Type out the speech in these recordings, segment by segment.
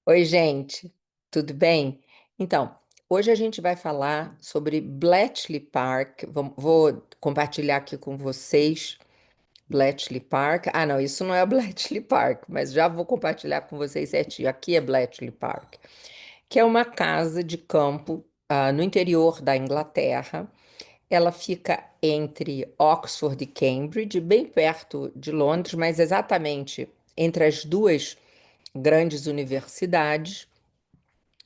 Oi, gente, tudo bem? Então, hoje a gente vai falar sobre Bletchley Park. Vou compartilhar aqui com vocês Bletchley Park. Ah, não, isso não é Bletchley Park, mas já vou compartilhar com vocês certinho. Aqui é Bletchley Park, que é uma casa de campo, no interior da Inglaterra. Ela fica entre Oxford e Cambridge, bem perto de Londres, mas exatamente entre as duas grandes universidades.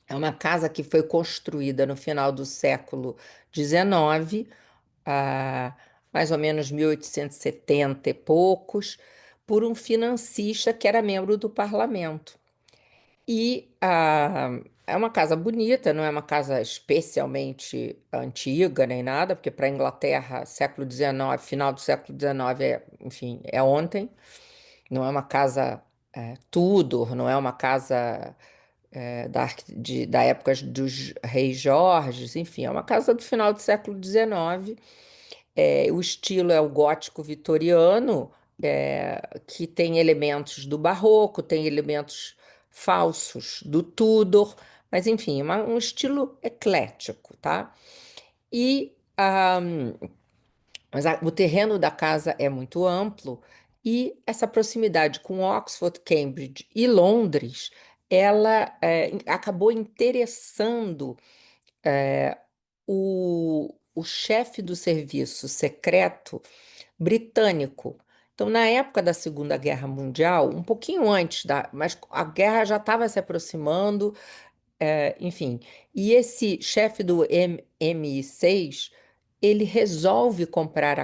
É uma casa que foi construída no final do século XIX, mais ou menos 1870 e poucos, por um financista que era membro do parlamento. É uma casa bonita, não é uma casa especialmente antiga nem nada, porque para a Inglaterra, século XIX, final do século XIX, enfim, é ontem. Não é uma casa Tudor, não é uma casa da época dos reis Jorges, enfim, é uma casa do final do século XIX. O estilo é o gótico vitoriano, que tem elementos do barroco, tem elementos falsos do Tudor, mas enfim, um estilo eclético, tá? E o terreno da casa é muito amplo e essa proximidade com Oxford, Cambridge e Londres, ela acabou interessando o chefe do serviço secreto britânico. Então, na época da Segunda Guerra Mundial, um pouquinho antes mas a guerra já estava se aproximando, enfim, e esse chefe do MI6, ele resolve comprar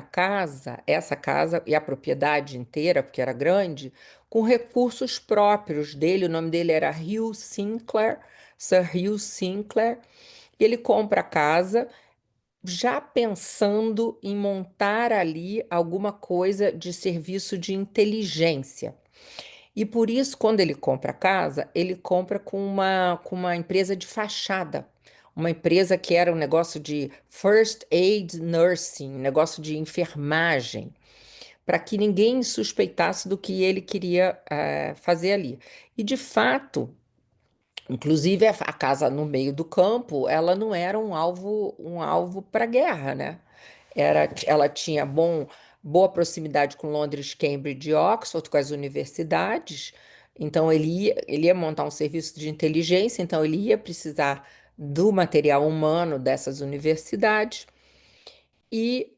essa casa e a propriedade inteira, porque era grande, com recursos próprios dele. O nome dele era Hugh Sinclair, Sir Hugh Sinclair. E ele compra a casa já pensando em montar ali alguma coisa de serviço de inteligência. E por isso, quando ele compra a casa, ele compra com uma empresa de fachada. Uma empresa que era um negócio de first aid nursing, um negócio de enfermagem, para que ninguém suspeitasse do que ele queria fazer ali. E de fato, inclusive a casa no meio do campo, ela não era um alvo para guerra, né? Ela tinha boa proximidade com Londres, Cambridge e Oxford, com as universidades. Então, ele ia montar um serviço de inteligência, então ele ia precisar do material humano dessas universidades. E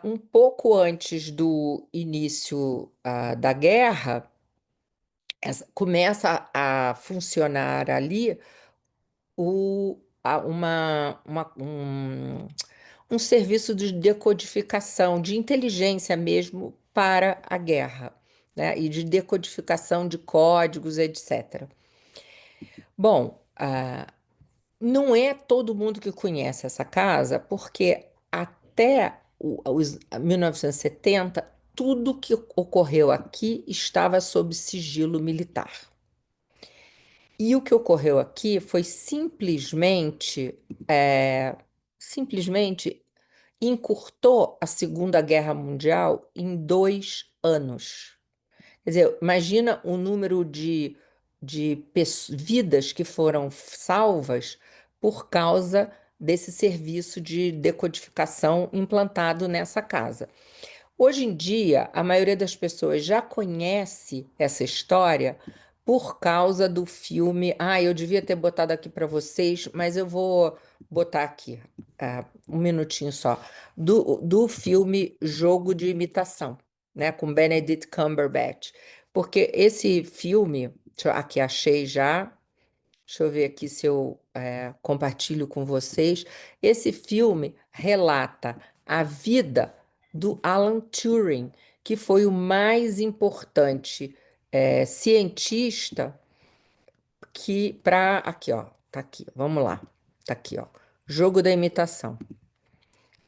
um pouco antes do início da guerra, começa a funcionar ali um serviço de decodificação, de inteligência mesmo para a guerra, né? E de decodificação de códigos, etc. Bom, não é todo mundo que conhece essa casa, porque até os 1970, tudo que ocorreu aqui estava sob sigilo militar. E o que ocorreu aqui foi simplesmente encurtou a Segunda Guerra Mundial em 2 anos. Quer dizer, imagina o número de vidas que foram salvas por causa desse serviço de decodificação implantado nessa casa. Hoje em dia, a maioria das pessoas já conhece essa história por causa do filme. Ah, eu devia ter botado aqui para vocês, mas eu vou botar aqui, um minutinho só, do filme Jogo de Imitação, né, com Benedict Cumberbatch. Porque esse filme, aqui achei já, deixa eu ver aqui se eu compartilho com vocês. Esse filme relata a vida do Alan Turing, que foi o mais importante cientista que para aqui, ó, tá aqui, vamos lá, tá aqui, ó, Jogo da Imitação.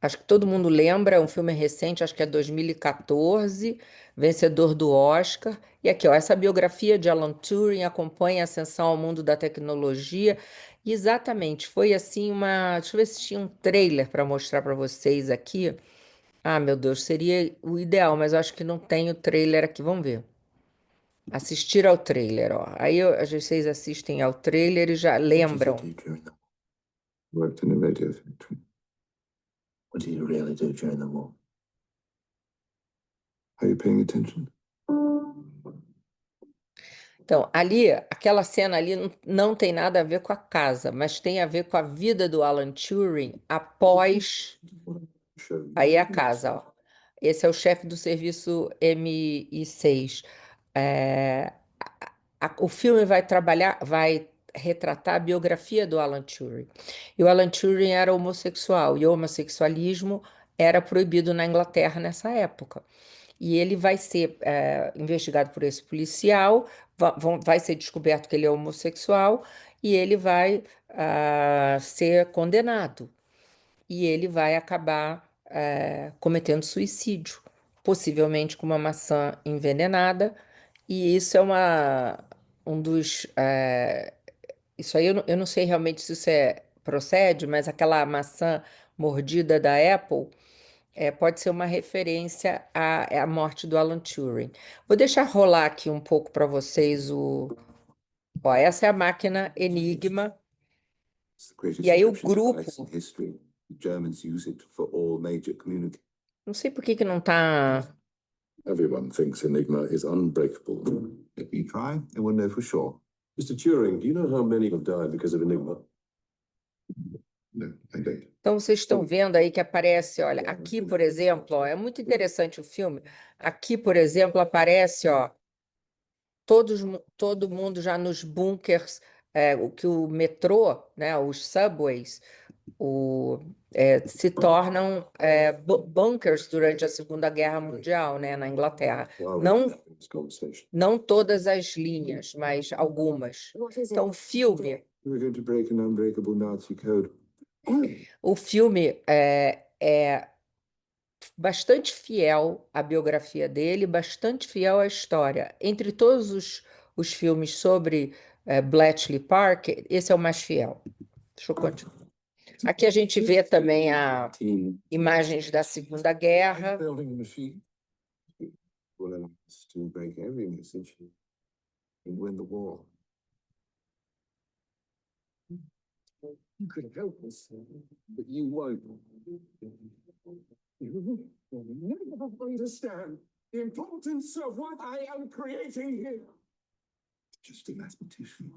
Acho que todo mundo lembra, é um filme recente, acho que é 2014, vencedor do Oscar. E aqui, ó, essa biografia de Alan Turing acompanha a ascensão ao mundo da tecnologia. E exatamente, foi assim uma. Deixa eu ver se tinha um trailer para mostrar para vocês aqui. Ah, meu Deus, seria o ideal, mas eu acho que não tem o trailer aqui. Vamos ver. Assistir ao trailer, ó. Aí vocês assistem ao trailer e já What did you lembram. do during the war? Worked in a radio factory. What do you really do during the war? Are you paying attention? Então, ali, aquela cena ali não tem nada a ver com a casa, mas tem a ver com a vida do Alan Turing após Show aí you. a casa, ó. Esse é o chefe do serviço MI6. É, o filme vai trabalhar, vai retratar a biografia do Alan Turing. E o Alan Turing era homossexual, e o homossexualismo era proibido na Inglaterra nessa época. E ele vai ser investigado por esse policial, vai ser descoberto que ele é homossexual, e ele vai ser condenado. E ele vai acabar cometendo suicídio, possivelmente com uma maçã envenenada. E isso é um dos. Isso aí eu não sei realmente se isso procede, mas aquela maçã mordida da Apple pode ser uma referência à morte do Alan Turing. Vou deixar rolar aqui um pouco para vocês o. Ó, essa é a máquina Enigma. It's the greatest E aí o encryption device grupo. in history. The Germans use it for all major communications. Não sei por que que não está. Everyone thinks Enigma is unbreakable. If you try, they will know for sure. Mr. Turing, do you know how many have died because of Enigma? No, I don't. Então, vocês estão vendo aí que aparece, olha, aqui, por exemplo, ó, é muito interessante o filme. Aqui, por exemplo, aparece, ó, todo mundo já nos bunkers, o que o metrô, né, os subways, se tornam bunkers durante a Segunda Guerra Mundial, né, na Inglaterra. Wow, Não, this conversation. não todas as linhas, mas algumas. Então, We're going to break an unbreakable Nazi code. o filme é bastante fiel à biografia dele, bastante fiel à história. Entre todos os filmes sobre Bletchley Park, esse é o mais fiel. Deixa eu continuar. Aqui a gente vê também imagens da Segunda Guerra. Building a machine will allow us to break every message and win the war. You could help us, but you won't. You will never understand the importance of what I am creating here. Just a mathematician.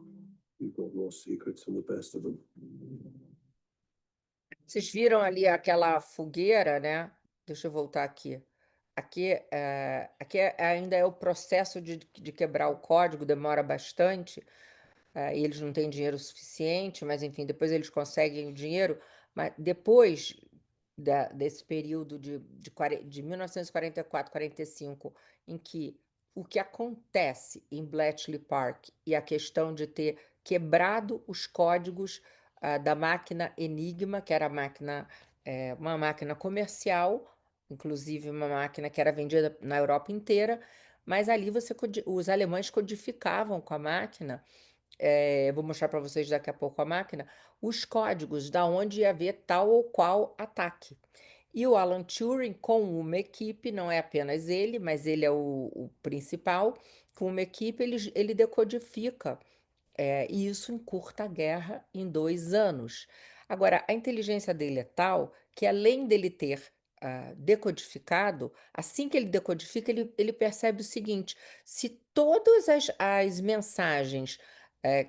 You've got more secrets than the best of them. Vocês viram ali aquela fogueira, né? Deixa eu voltar aqui. Aqui ainda é o processo de quebrar o código, demora bastante. E eles não têm dinheiro suficiente, mas enfim, depois eles conseguem o dinheiro. Mas depois desse período de 1944, 45, em que o que acontece em Bletchley Park e a questão de ter quebrado os códigos da máquina Enigma, que era uma máquina comercial, inclusive uma máquina que era vendida na Europa inteira, mas ali os alemães codificavam com a máquina, vou mostrar para vocês daqui a pouco a máquina, os códigos da onde ia haver tal ou qual ataque. E o Alan Turing, com uma equipe, não é apenas ele, mas ele é o principal, com uma equipe ele decodifica e isso encurta a guerra em 2 anos. Agora, a inteligência dele é tal que, além dele ter decodificado, assim que ele decodifica, ele percebe o seguinte: se todas as mensagens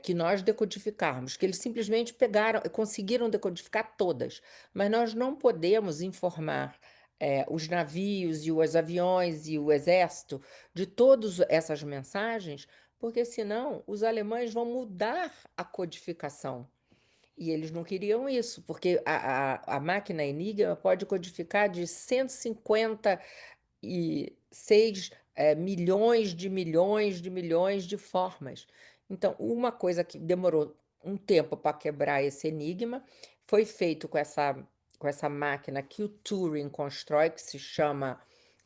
que nós decodificarmos, que eles simplesmente pegaram, conseguiram decodificar todas, mas nós não podemos informar os navios e os aviões e o exército de todas essas mensagens, porque senão os alemães vão mudar a codificação. E eles não queriam isso, porque a máquina Enigma pode codificar de 156 milhões de milhões de formas. Então, uma coisa que demorou um tempo para quebrar esse enigma foi feito com essa máquina que o Turing constrói, que se chama,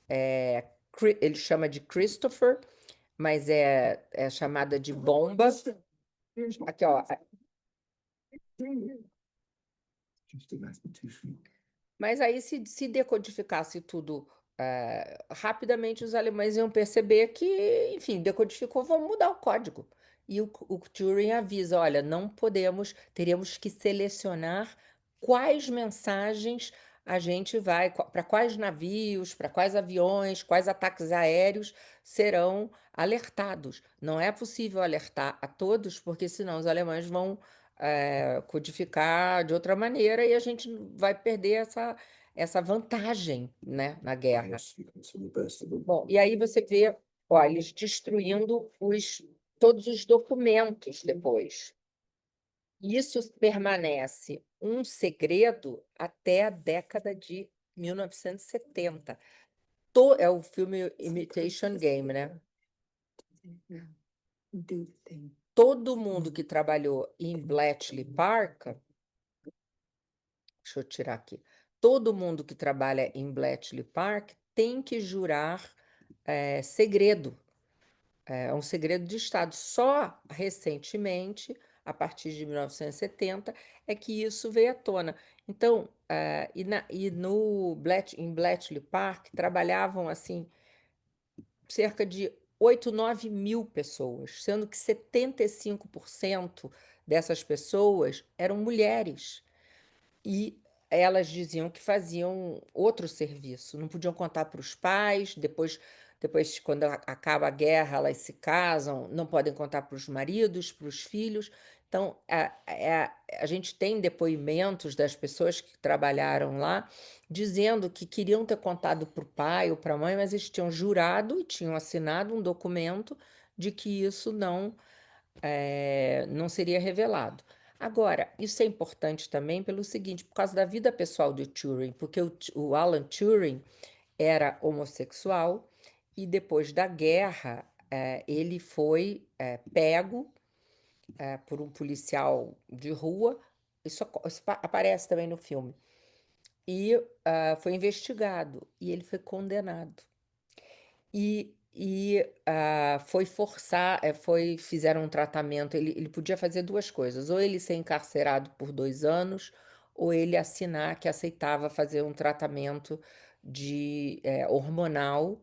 ele chama de Christopher, mas é chamada de bomba. Aqui, ó. Just a mathematician. Mas aí, se decodificasse tudo rapidamente os alemães iam perceber que, enfim, decodificou, vamos mudar o código. E o Turing avisa: olha, não podemos, teríamos que selecionar quais mensagens a gente vai, para quais navios, para quais aviões, quais ataques aéreos serão alertados. Não é possível alertar a todos, porque senão os alemães vão codificar de outra maneira e a gente vai perder essa vantagem, né, na guerra. Yes, you can see the best of them. Bom, e aí você vê, ó, eles destruindo todos os documentos depois. Isso permanece um segredo até a década de 1970. É o filme Imitation Game, né? Todo mundo que trabalhou em Bletchley Park, deixa eu tirar aqui. Todo mundo que trabalha em Bletchley Park tem que jurar segredo. É um segredo de Estado. Só recentemente, a partir de 1970, é que isso veio à tona. Então, em Bletchley Park trabalhavam assim cerca de 8, 9 mil pessoas, sendo que 75% dessas pessoas eram mulheres. E elas diziam que faziam outro serviço, não podiam contar para os pais, depois quando acaba a guerra, elas se casam, não podem contar para os maridos, para os filhos. Então, a gente tem depoimentos das pessoas que trabalharam lá, dizendo que queriam ter contado para o pai ou para a mãe, mas eles tinham jurado e tinham assinado um documento de que isso não seria revelado. Agora, isso é importante também pelo seguinte, por causa da vida pessoal do Turing, porque o Alan Turing era homossexual e depois da guerra ele foi pego por um policial de rua, isso aparece também no filme, e foi investigado e ele foi condenado. Fizeram um tratamento. Ele podia fazer duas coisas: ou ele ser encarcerado por 2 anos, ou ele assinar que aceitava fazer um tratamento hormonal.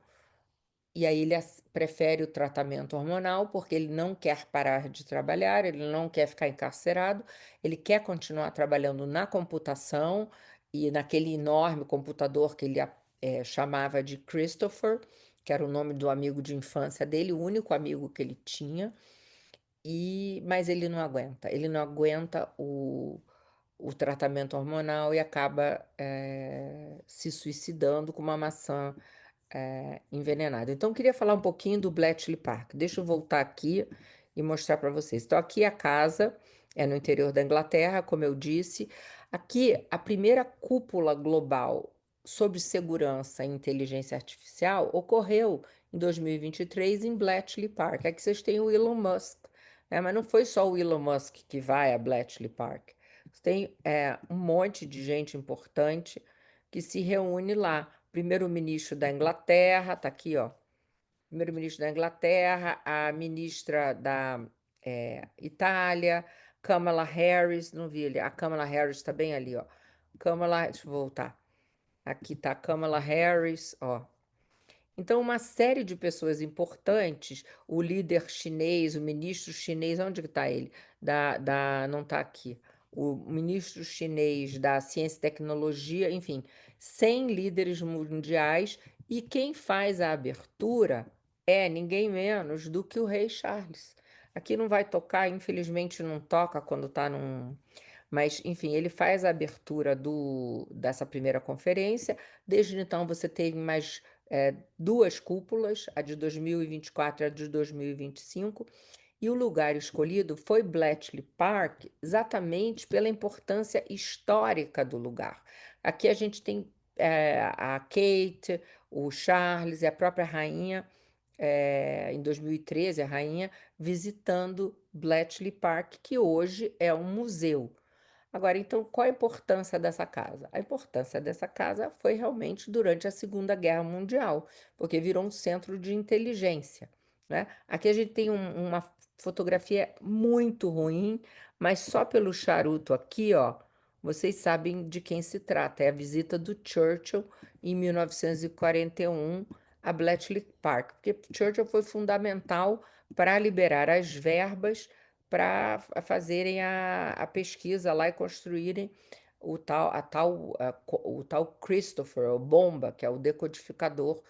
E aí ele prefere o tratamento hormonal porque ele não quer parar de trabalhar, ele não quer ficar encarcerado, ele quer continuar trabalhando na computação e naquele enorme computador que ele chamava de Christopher, que era o nome do amigo de infância dele, o único amigo que ele tinha. Mas ele não aguenta o tratamento hormonal e acaba se suicidando com uma maçã envenenada. Então, eu queria falar um pouquinho do Bletchley Park. Deixa eu voltar aqui e mostrar para vocês. Então, aqui a casa é no interior da Inglaterra, como eu disse. Aqui, a primeira cúpula global sobre segurança e inteligência artificial ocorreu em 2023 em Bletchley Park. Aqui vocês têm o Elon Musk, né? Mas não foi só o Elon Musk que vai a Bletchley Park. Tem um monte de gente importante que se reúne lá. Primeiro-ministro da Inglaterra, está aqui, ó. Primeiro-ministro da Inglaterra, a ministra da Itália, Kamala Harris, não vi ali, a Kamala Harris está bem ali, ó. Deixa eu voltar. Aqui está a Kamala Harris, ó. Então, uma série de pessoas importantes, o líder chinês, o ministro chinês, onde está ele? Não está aqui. O ministro chinês da Ciência e Tecnologia, enfim, 100 líderes mundiais, e quem faz a abertura é ninguém menos do que o rei Charles. Aqui não vai tocar, infelizmente não toca quando está num. Mas, enfim, ele faz a abertura dessa primeira conferência. Desde então, você tem mais duas cúpulas, a de 2024 e a de 2025, e o lugar escolhido foi Bletchley Park, exatamente pela importância histórica do lugar. Aqui a gente tem a Kate, o Charles e a própria rainha, em 2013, a rainha visitando Bletchley Park, que hoje é um museu. Agora, então, qual a importância dessa casa? A importância dessa casa foi realmente durante a Segunda Guerra Mundial, porque virou um centro de inteligência, né? Aqui a gente tem uma fotografia muito ruim, mas só pelo charuto aqui, ó, vocês sabem de quem se trata. É a visita do Churchill em 1941 a Bletchley Park, porque Churchill foi fundamental para liberar as verbas para fazerem a pesquisa lá e construírem o tal Christopher, ou Bomba, que é o decodificador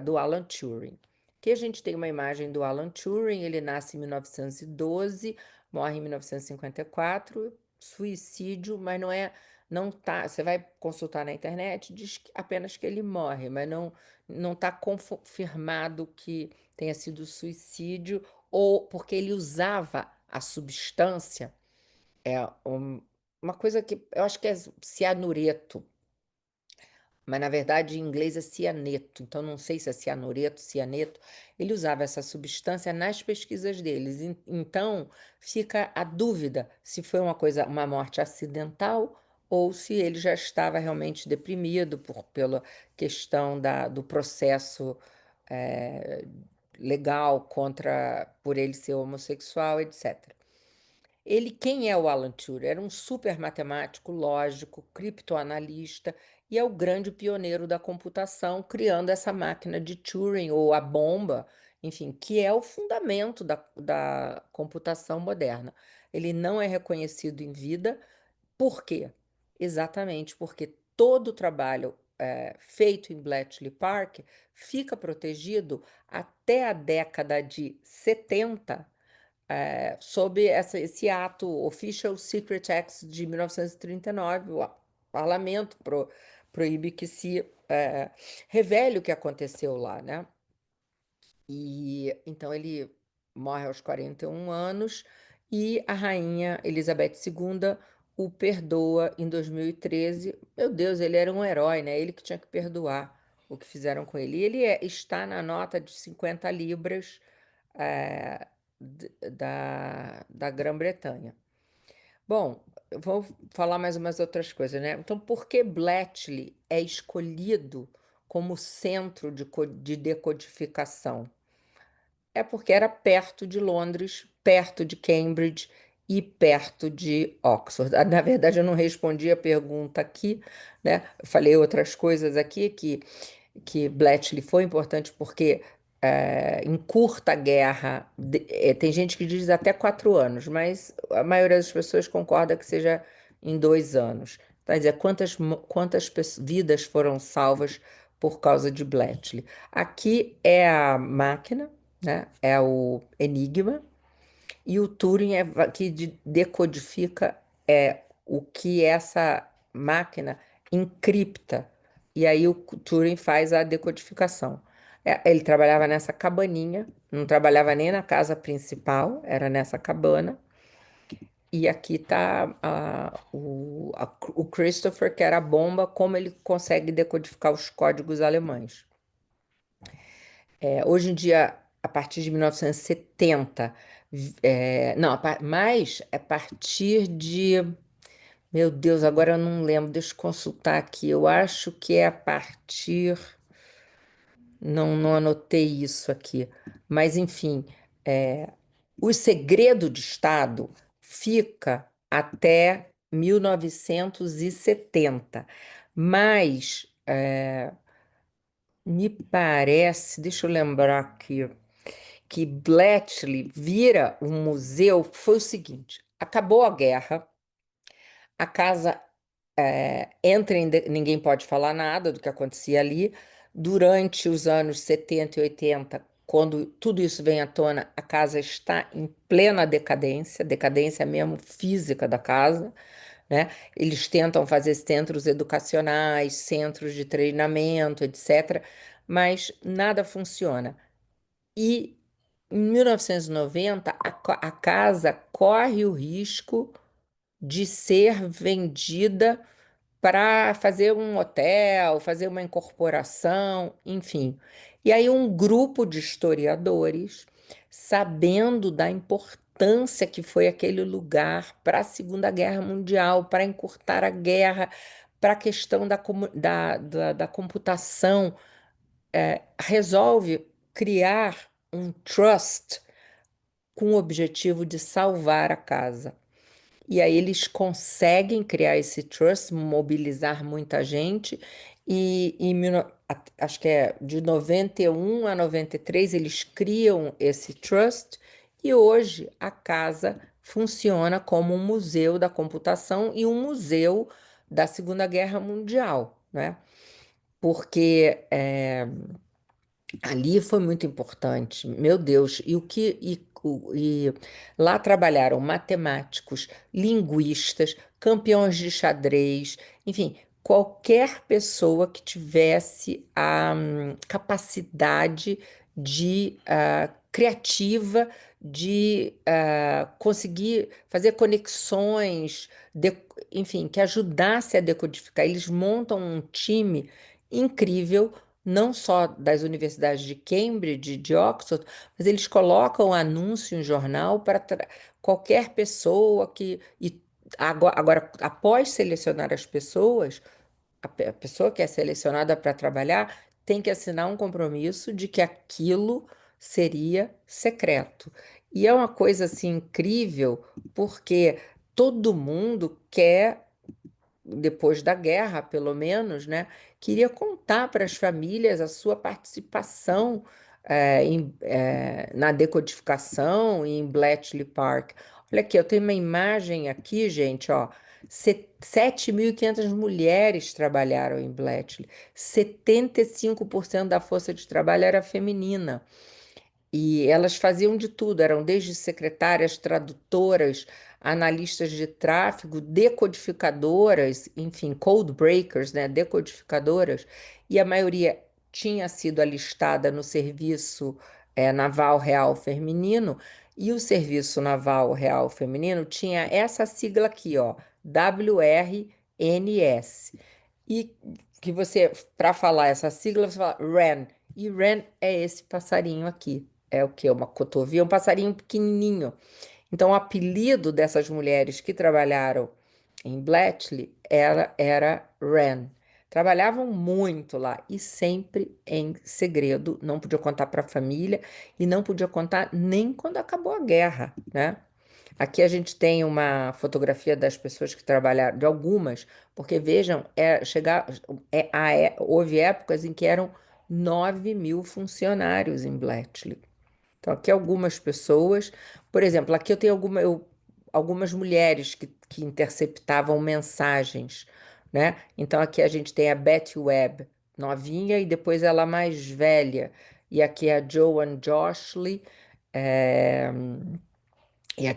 do Alan Turing. Aqui a gente tem uma imagem do Alan Turing, ele nasce em 1912, morre em 1954, suicídio, mas não tá, você vai consultar na internet, diz apenas que ele morre, mas não está confirmado que tenha sido suicídio, ou porque ele usava a substância, uma coisa que eu acho que é cianureto, mas na verdade em inglês é cianeto, então não sei se é cianureto, cianeto. Ele usava essa substância nas pesquisas deles, então fica a dúvida se foi uma morte acidental ou se ele já estava realmente deprimido pela questão do processo eh, legal por ele ser homossexual, etc. Quem é o Alan Turing? Era um super matemático, lógico, criptoanalista e é o grande pioneiro da computação, criando essa máquina de Turing, ou a bomba, enfim, que é o fundamento da computação moderna. Ele não é reconhecido em vida, por quê? Exatamente porque todo o trabalho feito em Bletchley Park fica protegido até a década de 70 sob esse ato Official Secret Acts de 1939, o parlamento proíbe que se revele o que aconteceu lá, né? E então ele morre aos 41 anos e a rainha Elizabeth II o perdoa em 2013. Meu Deus, ele era um herói, né? Ele que tinha que perdoar o que fizeram com ele. E ele está na nota de 50 libras eh, da Grã-Bretanha. Bom, eu vou falar mais umas outras coisas, né? Então, por que Bletchley é escolhido como centro de decodificação? É porque era perto de Londres, perto de Cambridge e perto de Oxford. Na verdade, eu não respondi a pergunta aqui, né? Eu falei outras coisas aqui que Bletchley foi importante porque encurta a guerra. Tem gente que diz até 4 anos, mas a maioria das pessoas concorda que seja em 2 anos. Quer dizer, quantas vidas foram salvas por causa de Bletchley? Aqui é a máquina, né? É o Enigma, e o Turing que decodifica o que essa máquina encripta. E aí o Turing faz a decodificação. Ele trabalhava nessa cabaninha, não trabalhava nem na casa principal, era nessa cabana. E aqui está o Christopher, que era a bomba, como ele consegue decodificar os códigos alemães. Hoje em dia, a partir de 1970, não, mas a partir de. Meu Deus, agora eu não lembro, deixa eu consultar aqui. Eu acho que é a partir. Não anotei isso aqui. Mas, enfim, o segredo de Estado fica até 1970. Mas me parece, deixa eu lembrar aqui, que Bletchley vira um museu. Foi o seguinte: acabou a guerra, a casa entra em. Ninguém pode falar nada do que acontecia ali. Durante os anos 70 e 80, quando tudo isso vem à tona, a casa está em plena decadência, decadência mesmo física da casa, né? Eles tentam fazer centros educacionais, centros de treinamento, etc., mas nada funciona. E em 1990, a casa corre o risco de ser vendida para fazer um hotel, fazer uma incorporação, enfim. E aí um grupo de historiadores, sabendo da importância que foi aquele lugar para a Segunda Guerra Mundial, para encurtar a guerra, para a questão da computação, resolve criar um trust com o objetivo de salvar a casa. e aí eles conseguem criar esse trust, mobilizar muita gente, e acho que é de 91 a 93 eles criam esse trust, e hoje a casa funciona como um museu da computação e um museu da Segunda Guerra Mundial, né? Porque ali foi muito importante, meu Deus. E lá trabalharam matemáticos, linguistas, campeões de xadrez, enfim, qualquer pessoa que tivesse a capacidade criativa de conseguir fazer conexões, enfim, que ajudasse a decodificar. Eles montam um time incrível não só das universidades de Cambridge, de Oxford, mas eles colocam anúncio em jornal para qualquer pessoa que. E agora, após selecionar as pessoas, a pessoa que é selecionada para trabalhar tem que assinar um compromisso de que aquilo seria secreto. E é uma coisa assim incrível, porque todo mundo quer depois da guerra, pelo menos, né, queria contar para as famílias a sua participação na decodificação em Bletchley Park. Olha aqui, eu tenho uma imagem aqui, gente, ó. 7.500 mulheres trabalharam em Bletchley. 75% da força de trabalho era feminina. E elas faziam de tudo, eram desde secretárias, tradutoras, analistas de tráfego, decodificadoras, enfim, code breakers, né, decodificadoras, e a maioria tinha sido alistada no serviço naval real feminino, e o serviço naval real feminino tinha essa sigla aqui, ó, WRNS. E que você, para falar essa sigla, você fala Wren. E Wren é esse passarinho aqui. É o quê? Uma cotovia, um passarinho pequenininho. Então, o apelido dessas mulheres que trabalharam em Bletchley era Wren. Trabalhavam muito lá e sempre em segredo, não podia contar para a família e não podia contar nem quando acabou a guerra, né? Aqui a gente tem uma fotografia das pessoas que trabalharam, de algumas, porque vejam, houve épocas em que eram 9.000 funcionários em Bletchley. Então, aqui algumas pessoas, por exemplo, aqui eu tenho algumas mulheres que interceptavam mensagens, né? Então, aqui a gente tem a Betty Webb, novinha, e depois ela mais velha. E aqui a Joan Josley, eh, e a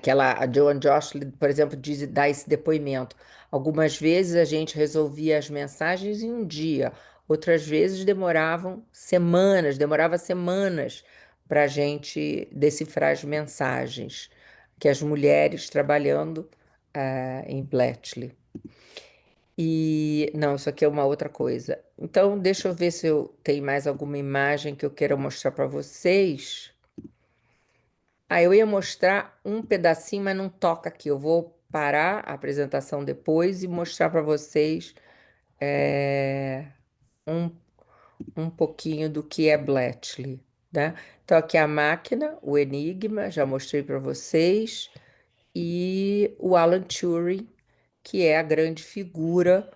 Joan Josley, por exemplo, dá esse depoimento. Algumas vezes a gente resolvia as mensagens em um dia, outras vezes demorava semanas para a gente decifrar as mensagens, que as mulheres trabalhando em Bletchley. E não, isso aqui é uma outra coisa. Então, deixa eu ver se eu tenho mais alguma imagem que eu queira mostrar para vocês. Ah, eu ia mostrar um pedacinho, mas não toca aqui. Eu vou parar a apresentação depois e mostrar para vocês um, um pouquinho do que é Bletchley, né? Então, aqui é a máquina, o Enigma, já mostrei para vocês, e o Alan Turing, que é a grande figura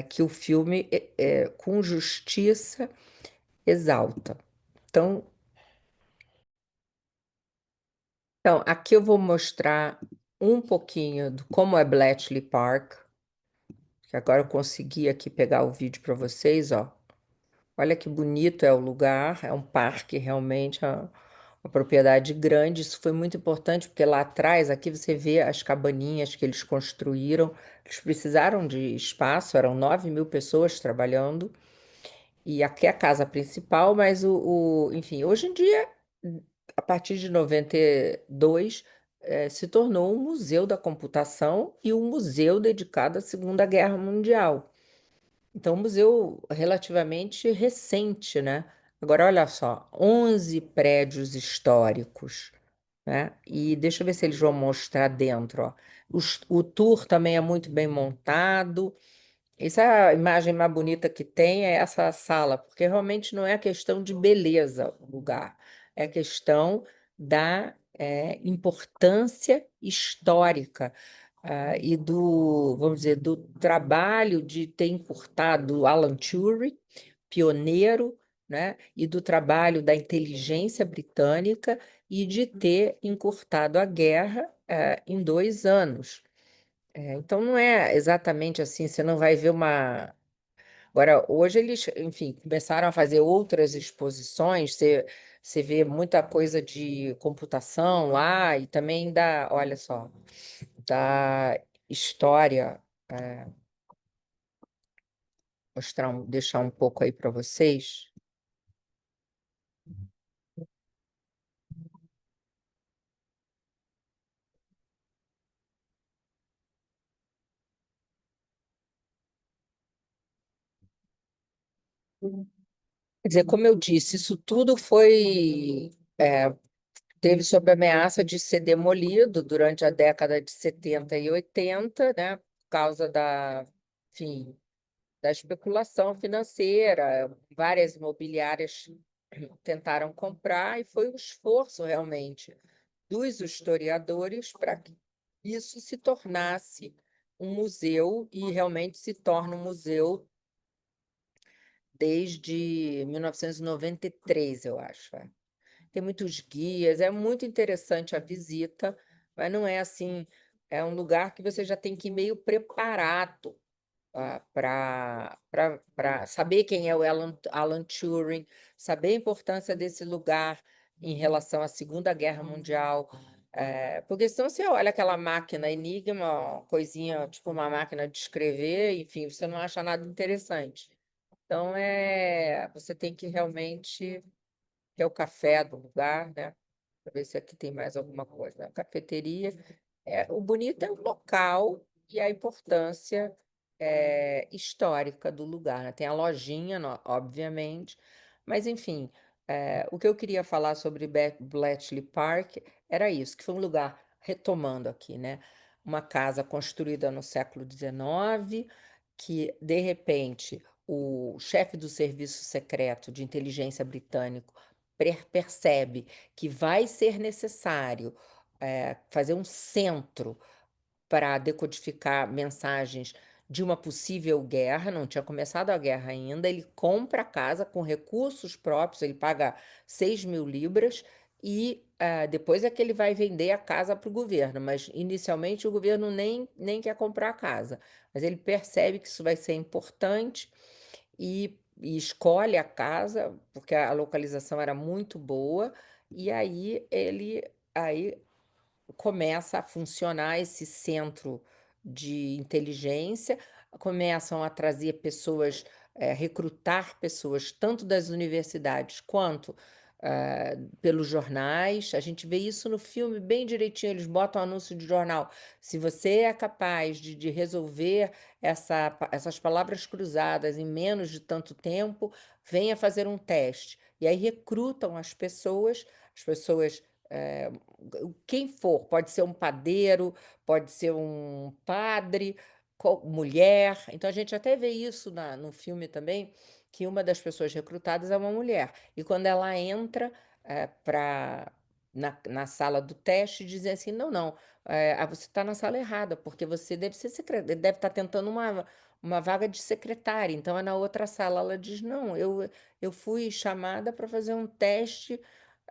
que o filme, com justiça, exalta. Então, aqui eu vou mostrar um pouquinho de como é Bletchley Park, que agora eu consegui aqui pegar o vídeo para vocês, ó. Olha que bonito é o lugar, é um parque realmente, é uma propriedade grande. Isso foi muito importante porque lá atrás, aqui você vê as cabaninhas que eles construíram. Eles precisaram de espaço, eram 9.000 pessoas trabalhando. E aqui é a casa principal, mas enfim, hoje em dia, a partir de 92, se tornou um museu da computação e um museu dedicado à Segunda Guerra Mundial. Então, um museu relativamente recente, né? Agora, olha só, 11 prédios históricos, né? E deixa eu ver se eles vão mostrar dentro, ó. O tour também é muito bem montado. Essa imagem mais bonita que tem é essa sala, porque realmente não é questão de beleza o lugar, é questão da importância histórica. e vamos dizer, do trabalho de ter encurtado Alan Turing, pioneiro, né, e do trabalho da inteligência britânica e de ter encurtado a guerra, em 2 anos. Então, não é exatamente assim, você não vai ver uma. Agora, hoje eles, enfim, começaram a fazer outras exposições, você vê muita coisa de computação lá e também olha só, da história, deixar um pouco aí para vocês. Quer dizer, como eu disse, isso tudo teve sob ameaça de ser demolido durante a década de 70 e 80, né, por causa enfim, da especulação financeira. Várias imobiliárias tentaram comprar e foi um esforço realmente dos historiadores para que isso se tornasse um museu e realmente se torna um museu desde 1993, eu acho. Tem muitos guias, é muito interessante a visita, mas não é assim, é um lugar que você já tem que ir meio preparado para saber quem é o Alan Turing, saber a importância desse lugar em relação à Segunda Guerra Mundial. Porque senão você olha aquela máquina Enigma, uma coisinha, tipo uma máquina de escrever, enfim, você não acha nada interessante. Então, você tem que realmente ter o café do lugar, né? Para ver se aqui tem mais alguma coisa. A cafeteria. O bonito é o local e a importância histórica do lugar, né? Tem a lojinha, obviamente, mas enfim, o que eu queria falar sobre Bletchley Park era isso, que foi um lugar, retomando aqui, né? Uma casa construída no século XIX, que de repente o chefe do serviço secreto de inteligência britânico percebe que vai ser necessário fazer um centro para decodificar mensagens de uma possível guerra, não tinha começado a guerra ainda. Ele compra a casa com recursos próprios, ele paga 6.000 libras e depois é que ele vai vender a casa para o governo, mas inicialmente o governo nem quer comprar a casa, mas ele percebe que isso vai ser importante e escolhe a casa, porque a localização era muito boa, e aí começa a funcionar esse centro de inteligência, começam a trazer pessoas, recrutar pessoas tanto das universidades quanto pelos jornais. A gente vê isso no filme bem direitinho, eles botam anúncio de jornal. Se você é capaz de resolver essas palavras cruzadas em menos de tanto tempo, venha fazer um teste. E aí recrutam as pessoas quem for, pode ser um padeiro, pode ser um padre, mulher. Então a gente até vê isso no filme também, que uma das pessoas recrutadas é uma mulher. E quando ela entra na sala do teste, dizem assim: não, não, você está na sala errada, porque você deve ser deve estar tentando uma vaga de secretária, então é na outra sala. Ela diz: não, eu fui chamada para fazer um teste.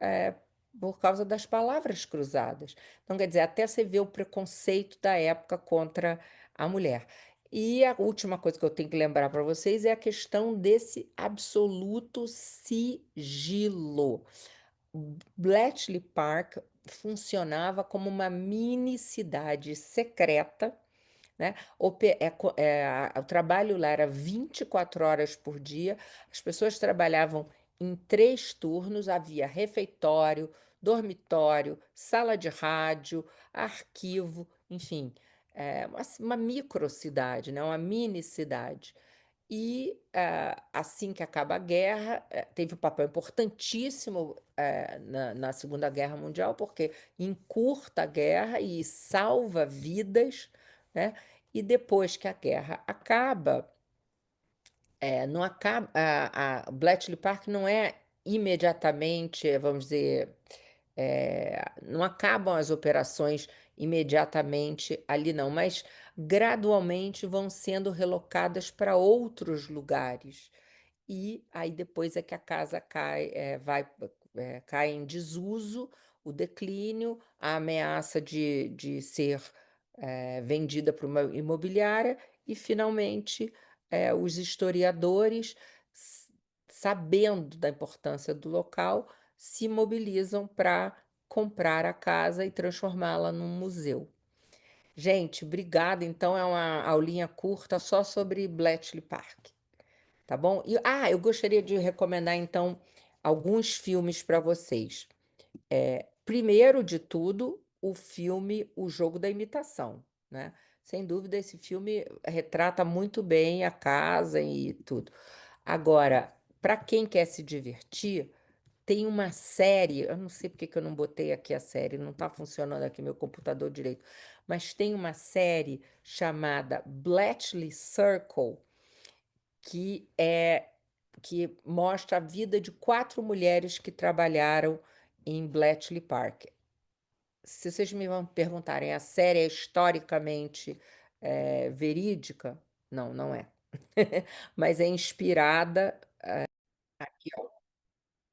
eh, por causa das palavras cruzadas. Então, quer dizer, até você vê o preconceito da época contra a mulher. E a última coisa que eu tenho que lembrar para vocês é a questão desse absoluto sigilo. Bletchley Park funcionava como uma mini cidade secreta, né? O trabalho lá era 24 horas por dia, as pessoas trabalhavam em 3 turnos, havia refeitório, dormitório, sala de rádio, arquivo, enfim, uma microcidade, né? Uma mini cidade. E assim que acaba a guerra, teve um papel importantíssimo na Segunda Guerra Mundial, porque encurta a guerra e salva vidas, né? E depois que a guerra acaba, não acaba, Bletchley Park não é imediatamente, vamos dizer, Não acabam as operações imediatamente ali, não, mas gradualmente vão sendo relocadas para outros lugares. E aí depois é que a casa cai em desuso, o declínio, a ameaça de ser vendida para uma imobiliária, e finalmente os historiadores, sabendo da importância do local, se mobilizam para comprar a casa e transformá-la num museu. Gente, obrigada. Então, é uma aulinha curta só sobre Bletchley Park, tá bom? Eu gostaria de recomendar, então, alguns filmes para vocês. Primeiro de tudo, o filme O Jogo da Imitação, né? Sem dúvida, esse filme retrata muito bem a casa e tudo. Agora, para quem quer se divertir, tem uma série, eu não sei porque que eu não botei aqui a série, não está funcionando aqui meu computador direito, mas tem uma série chamada Bletchley Circle, que mostra a vida de 4 mulheres que trabalharam em Bletchley Park. Se vocês me vão perguntarem, a série é historicamente verídica? Não, não é. Mas é inspirada. Aqui, ó.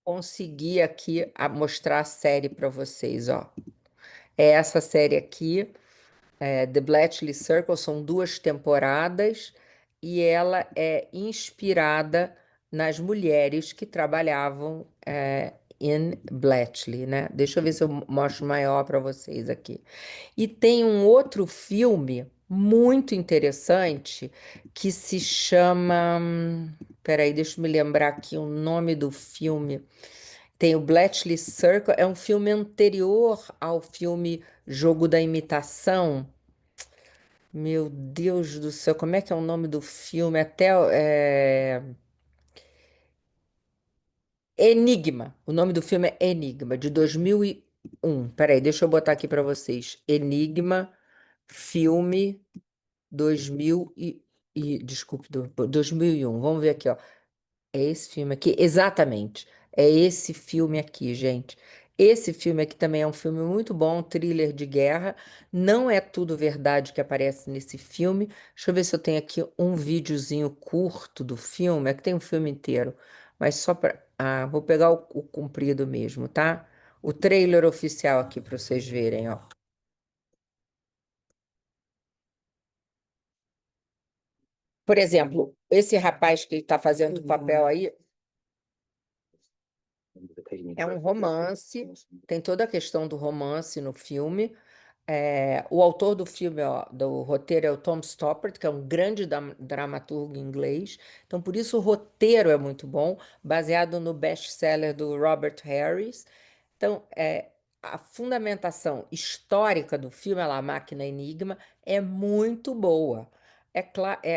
Consegui aqui mostrar a série para vocês, ó. É essa série aqui. The Bletchley Circle, são 2 temporadas e ela é inspirada nas mulheres que trabalhavam em Bletchley, né? Deixa eu ver se eu mostro maior para vocês aqui. E tem um outro filme muito interessante que se chama. Peraí, deixa eu me lembrar aqui o nome do filme. Tem o Bletchley Circle, é um filme anterior ao filme Jogo da Imitação. Meu Deus do céu, como é que é o nome do filme? Enigma. O nome do filme é Enigma, de 2001. Peraí, deixa eu botar aqui para vocês. Enigma, filme 2000 desculpe, 2001. Vamos ver aqui, ó. É esse filme aqui, exatamente. É esse filme aqui, gente. Esse filme aqui também é um filme muito bom, um thriller de guerra. Não é tudo verdade que aparece nesse filme. Deixa eu ver se eu tenho aqui um videozinho curto do filme. É que tem um filme inteiro, mas só para. Ah, vou pegar o comprido mesmo, tá? O trailer oficial aqui para vocês verem, ó. Por exemplo, esse rapaz que está fazendo o papel aí. É um romance, tem toda a questão do romance no filme. O autor do filme, ó, do roteiro, é o Tom Stoppard, que é um grande dramaturgo inglês. Então, por isso, o roteiro é muito bom, baseado no best-seller do Robert Harris. Então, a fundamentação histórica do filme, A Máquina Enigma, é muito boa.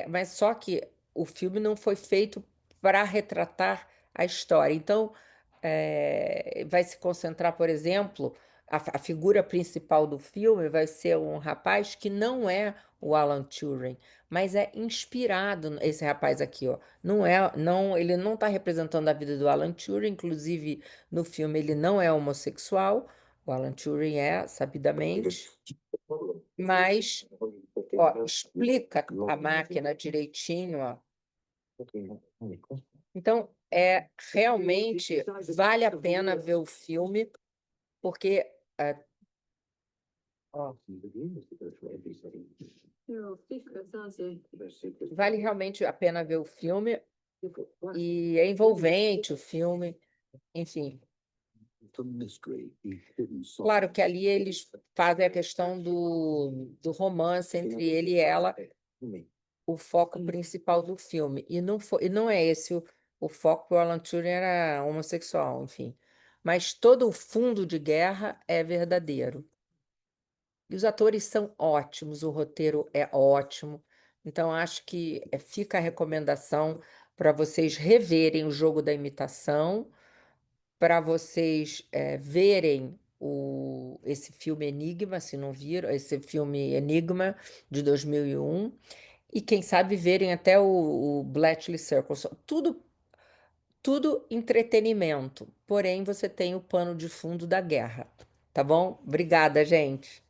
Mas só que o filme não foi feito para retratar a história. Então, vai se concentrar, por exemplo, a figura principal do filme vai ser um rapaz que não é o Alan Turing, mas é inspirado esse rapaz aqui, ó. Não, ele não está representando a vida do Alan Turing, inclusive no filme ele não é homossexual, o Alan Turing é, sabidamente, mas ó, explica a máquina direitinho, ó. Então, realmente vale a pena ver o filme, porque ó, vale realmente a pena ver o filme e é envolvente o filme, enfim. Claro que ali eles fazem a questão do romance entre ele e ela, o foco principal do filme. E não é esse o foco, porque o Alan Turing era homossexual, enfim. Mas todo o fundo de guerra é verdadeiro. E os atores são ótimos, o roteiro é ótimo. Então, acho que fica a recomendação para vocês reverem o Jogo da Imitação, para vocês verem esse filme Enigma, se não viram, esse filme Enigma de 2001, e quem sabe verem até o Bletchley Circle. Tudo tudo entretenimento, porém você tem o pano de fundo da guerra, tá bom? Obrigada, gente.